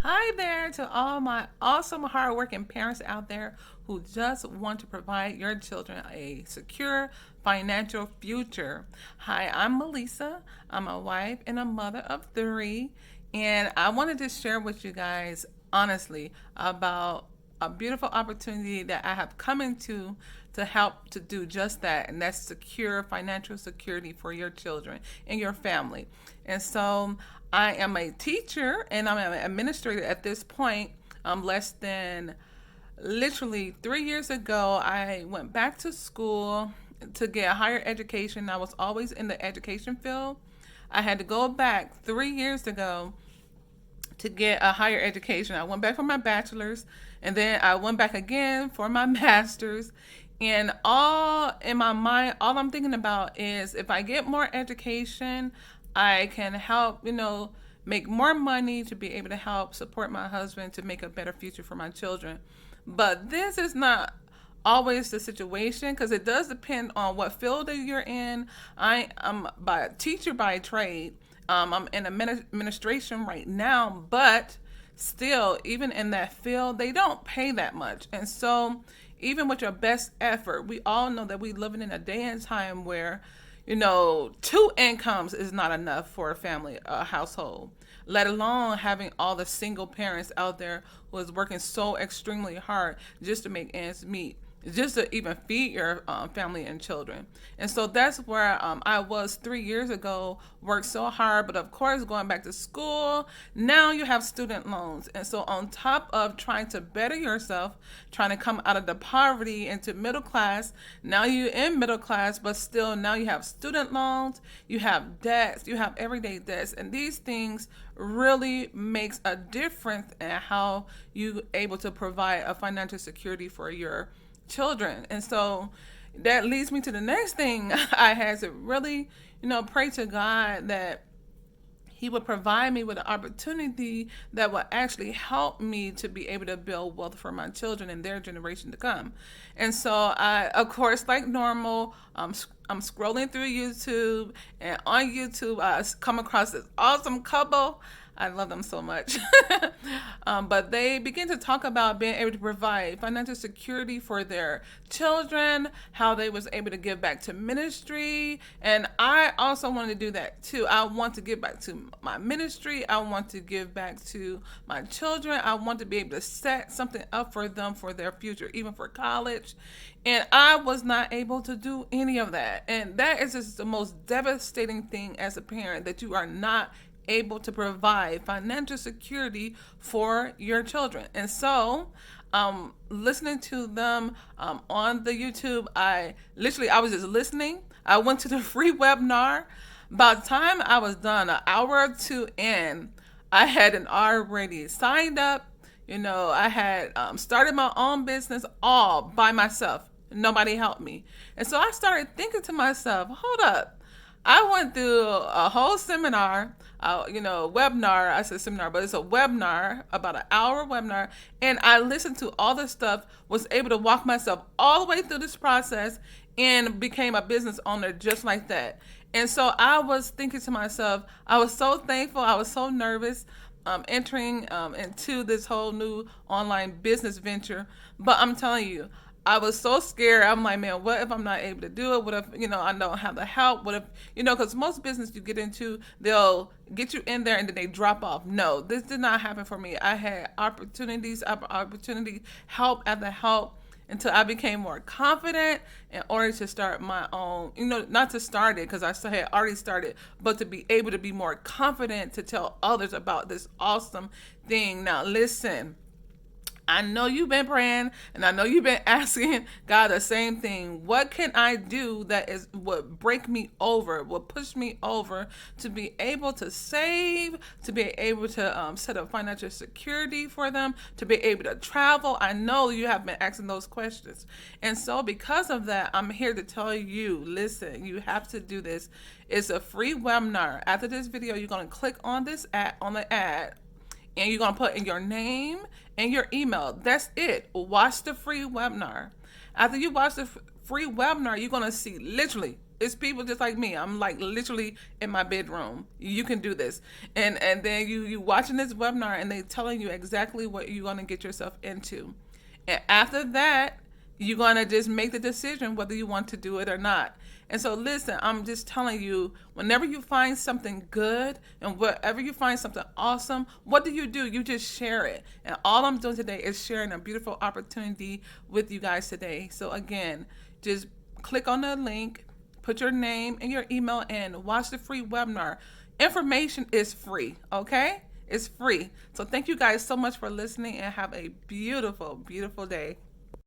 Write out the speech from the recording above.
Hi there to all my awesome, hardworking parents out there who just want to provide your children a secure financial future. Hi, I'm Melissa. I'm a wife and a mother of three, and I wanted to share with you guys honestly about a beautiful opportunity that I have come into to help to do just that, and that's secure financial security for your children and your family. And so I am a teacher and I'm an administrator at this point. Less than literally 3 years ago, I went back to school to get a higher education. I was always in the education field. I had to go back 3 years ago to get a higher education. I went back for my bachelor's and then I went back again for my master's. And all in my mind, all I'm thinking about is if I get more education, I can help, make more money to be able to help support my husband to make a better future for my children. But this is not always the situation because it does depend on what field that you're in. I am a teacher by trade. I'm in administration right now, but still, even in that field, they don't pay that much. And so, even with your best effort, we all know that we living in a day and time where, two incomes is not enough for a family, a household, let alone having all the single parents out there who is working so extremely hard just to make ends meet, just to even feed your family and children. And so that's where I was 3 years ago, worked so hard, but of course, going back to school, now you have student loans. And so, on top of trying to better yourself, trying to come out of the poverty into middle class, now you're in middle class, but still now you have student loans, you have debts, you have everyday debts. And these things really makes a difference in how you able to provide a financial security for your children. And so that leads me to the next thing. I had to really, pray to God that he would provide me with an opportunity that will actually help me to be able to build wealth for my children and their generation to come. And so I, of course, like normal, I'm scrolling through YouTube, and on YouTube I come across this awesome couple. I love them so much. But they begin to talk about being able to provide financial security for their children, how they was able to give back to ministry. And I also want to do that too. I want to give back to my ministry. I want to give back to my children. I want to be able to set something up for them for their future, even for college. And I was not able to do any of that. And that is just the most devastating thing as a parent, that you are not able to provide financial security for your children. And so, listening to them on the YouTube, I was just listening. I went to the free webinar. By the time I was done, an hour or two in, I had already signed up. I had started my own business all by myself. Nobody helped me. And so I started thinking to myself, hold up. I went through a whole seminar, webinar. I said seminar, but it's a webinar, about an hour webinar. And I listened to all this stuff, was able to walk myself all the way through this process, and became a business owner just like that. And so I was thinking to myself, I was so thankful. I was so nervous entering into this whole new online business venture. But I'm telling you, I was so scared. I'm like, man, what if I'm not able to do it? What if, I don't have the help? What if, because most business you get into, they'll get you in there and then they drop off. No, this did not happen for me. I had opportunity, help after help, until I became more confident in order to start my own, not to start it because I had already started, but to be able to be more confident to tell others about this awesome thing. Now, listen. I know you've been praying, and I know you've been asking God the same thing. What can I do that would break me over, would push me over to be able to save, to be able to set up financial security for them, to be able to travel? I know you have been asking those questions. And so because of that, I'm here to tell you, listen, you have to do this. It's a free webinar. After this video, you're going to click on this on the ad, and you're going to put in your name and your email. That's it. Watch the free webinar. After you watch the free webinar, you're going to see, literally, it's people just like me. I'm like literally in my bedroom. You can do this, and then you watching this webinar, and they telling you exactly what you're gonna get yourself into, and after that, you're gonna just make the decision whether you want to do it or not. And so, listen, I'm just telling you, whenever you find something good and wherever you find something awesome, what do? You just share it. And all I'm doing today is sharing a beautiful opportunity with you guys today. So, again, just click on the link, put your name and your email in, watch the free webinar. Information is free, okay? It's free. So, thank you guys so much for listening and have a beautiful, beautiful day.